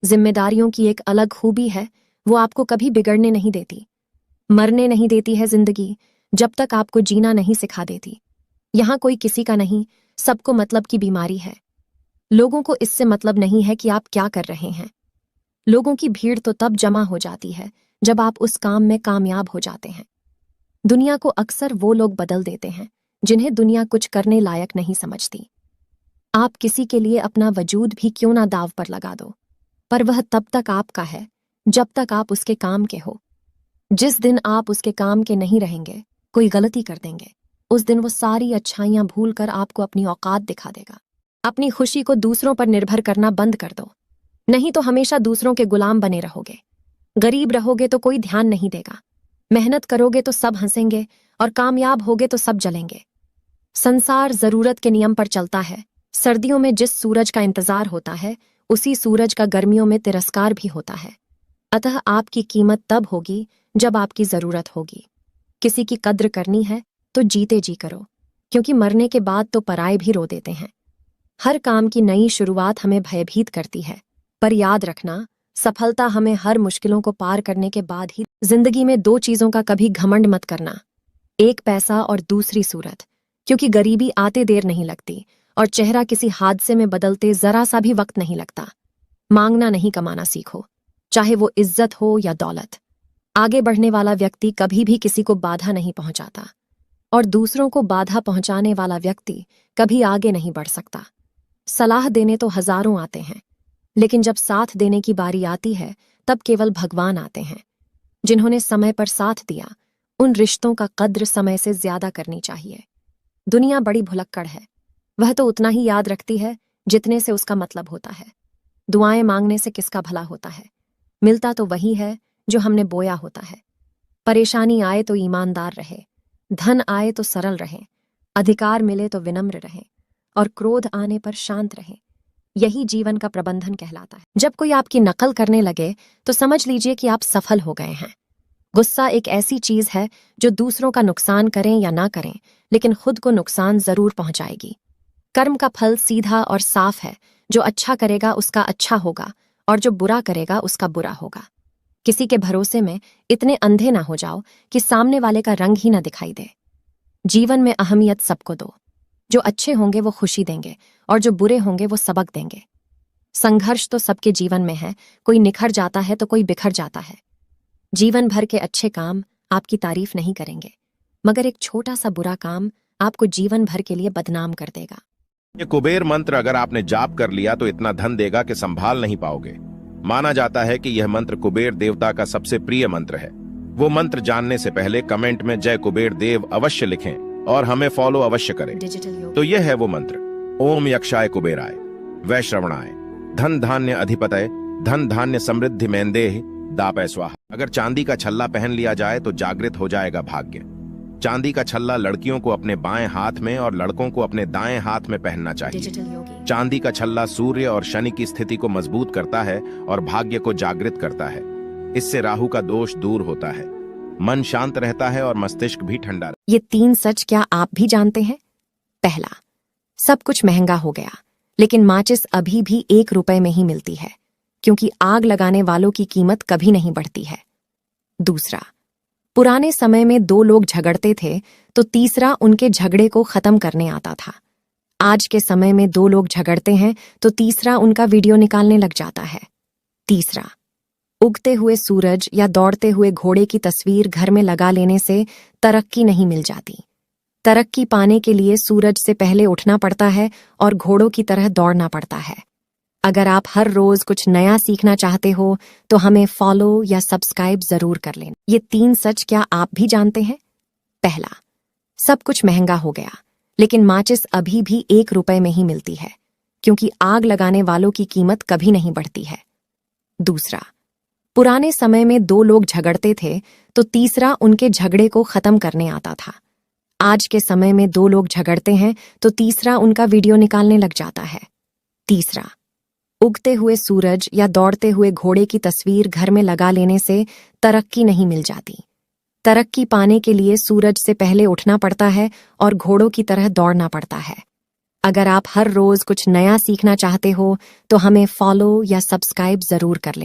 जिम्मेदारियों की एक अलग खूबी है, वो आपको कभी बिगड़ने नहीं देती, मरने नहीं देती है जिंदगी, जब तक आपको जीना नहीं सिखा देती। यहाँ कोई किसी का नहीं, सबको मतलब की बीमारी है। लोगों को इससे मतलब नहीं है कि आप क्या कर रहे हैं। लोगों की भीड़ तो तब जमा हो जाती है जब आप उस काम में कामयाब हो जाते हैं। दुनिया को अक्सर वो लोग बदल देते हैं जिन्हें दुनिया कुछ करने लायक नहीं समझती। आप किसी के लिए अपना वजूद भी क्यों ना दांव पर लगा दो, पर वह तब तक आपका है जब तक आप उसके काम के हो। जिस दिन आप उसके काम के नहीं रहेंगे, कोई गलती कर देंगे, उस दिन वो सारी अच्छाइयां भूल कर आपको अपनी औकात दिखा देगा। अपनी खुशी को दूसरों पर निर्भर करना बंद कर दो, नहीं तो हमेशा दूसरों के गुलाम बने रहोगे। गरीब रहोगे तो कोई ध्यान नहीं देगा, मेहनत करोगे तो सब हंसेंगे और कामयाब होगे तो सब जलेंगे। संसार जरूरत के नियम पर चलता है। सर्दियों में जिस सूरज का इंतजार होता है, उसी सूरज का गर्मियों में तिरस्कार भी होता है। अतः आपकी कीमत तब होगी जब आपकी जरूरत होगी। किसी की कद्र करनी है तो जीते जी करो, क्योंकि मरने के बाद तो पराये भी रो देते हैं। हर काम की नई शुरुआत हमें भयभीत करती है, पर याद रखना, सफलता हमें हर मुश्किलों को पार करने के बाद ही। जिंदगी में दो चीजों का कभी घमंड मत करना, एक पैसा और दूसरी सूरत, क्योंकि गरीबी आते देर नहीं लगती और चेहरा किसी हादसे में बदलते जरा सा भी वक्त नहीं लगता। मांगना नहीं, कमाना सीखो, चाहे वो इज्जत हो या दौलत। आगे बढ़ने वाला व्यक्ति कभी भी किसी को बाधा नहीं पहुंचाता, और दूसरों को बाधा पहुंचाने वाला व्यक्ति कभी आगे नहीं बढ़ सकता। सलाह देने तो हजारों आते हैं, लेकिन जब साथ देने की बारी आती है तब केवल भगवान आते हैं। जिन्होंने समय पर साथ दिया, उन रिश्तों का कद्र समय से ज्यादा करनी चाहिए। दुनिया बड़ी भुलक्कड़ है, वह तो उतना ही याद रखती है जितने से उसका मतलब होता है। दुआएं मांगने से किसका भला होता है, मिलता तो वही है जो हमने बोया होता है। परेशानी आए तो ईमानदार रहे, धन आए तो सरल रहे, अधिकार मिले तो विनम्र रहे, और क्रोध आने पर शांत रहे। यही जीवन का प्रबंधन कहलाता है। जब कोई आपकी नकल करने लगे तो समझ लीजिए कि आप सफल हो गए हैं। गुस्सा एक ऐसी चीज है जो दूसरों का नुकसान करें या ना करें, लेकिन खुद को नुकसान जरूर पहुंचाएगी। कर्म का फल सीधा और साफ है, जो अच्छा करेगा उसका अच्छा होगा, और जो बुरा करेगा उसका बुरा होगा। किसी के भरोसे में इतने अंधे ना हो जाओ कि सामने वाले का रंग ही ना दिखाई दे। जीवन में अहमियत सबको दो, जो अच्छे होंगे वो खुशी देंगे और जो बुरे होंगे वो सबक देंगे। संघर्ष तो सबके जीवन में है, कोई निखर जाता है तो कोई बिखर जाता है। जीवन भर के अच्छे काम आपकी तारीफ नहीं करेंगे, मगर एक छोटा सा बुरा काम आपको जीवन भर के लिए बदनाम कर देगा। ये कुबेर मंत्र अगर आपने जाप कर लिया तो इतना धन देगा कि संभाल नहीं पाओगे। माना जाता है कि यह मंत्र कुबेर देवता का सबसे प्रिय मंत्र है। वो मंत्र जानने से पहले कमेंट में जय कुबेर देव अवश्य लिखें और हमें फॉलो अवश्य करें। तो यह है वो मंत्र। ओम यक्षाय कुबेराय वैश्रवणाय धन धान्य अधिपतय धन धान्य समृद्धि मेंदेह दापय स्वाहा। अगर चांदी का छल्ला पहन लिया जाए तो जागृत हो जाएगा भाग्य। चांदी का छल्ला लड़कियों को अपने बाएं हाथ में और लड़कों को अपने दाएं हाथ में पहनना चाहिए। चांदी का छल्ला सूर्य और शनि की स्थिति को मजबूत करता है और भाग्य को जागृत करता है। इससे राहु का दोष दूर होता है, मन शांत रहता है और मस्तिष्क भी ठंडा। ये 3 सच क्या आप भी जानते हैं? पहला, सब कुछ महंगा हो गया, लेकिन माचिस अभी भी 1 रुपए में ही मिलती है, क्योंकि आग लगाने वालों की कीमत कभी नहीं बढ़ती है। दूसरा, पुराने समय में 2 लोग झगड़ते थे तो तीसरा उनके झगड़े को खत्म करने आता था। आज के समय में 2 लोग झगड़ते हैं तो तीसरा उनका वीडियो निकालने लग जाता है। तीसरा, उगते हुए सूरज या दौड़ते हुए घोड़े की तस्वीर घर में लगा लेने से तरक्की नहीं मिल जाती। तरक्की पाने के लिए सूरज से पहले उठना पड़ता है और घोड़ों की तरह दौड़ना पड़ता है। अगर आप हर रोज कुछ नया सीखना चाहते हो तो हमें फॉलो या सब्सक्राइब जरूर कर लेना। ये 3 सच क्या आप भी जानते हैं? पहला, सब कुछ महंगा हो गया, लेकिन माचिस अभी भी 1 रुपए में ही मिलती है, क्योंकि आग लगाने वालों की कीमत कभी नहीं बढ़ती है। दूसरा, पुराने समय में 2 लोग झगड़ते थे तो तीसरा उनके झगड़े को खत्म करने आता था। आज के समय में 2 लोग झगड़ते हैं तो तीसरा उनका वीडियो निकालने लग जाता है। तीसरा, उगते हुए सूरज या दौड़ते हुए घोड़े की तस्वीर घर में लगा लेने से तरक्की नहीं मिल जाती। तरक्की पाने के लिए सूरज से पहले उठना पड़ता है और घोड़ों की तरह दौड़ना पड़ता है। अगर आप हर रोज कुछ नया सीखना चाहते हो तो हमें फॉलो या सब्सक्राइब जरूर कर लें।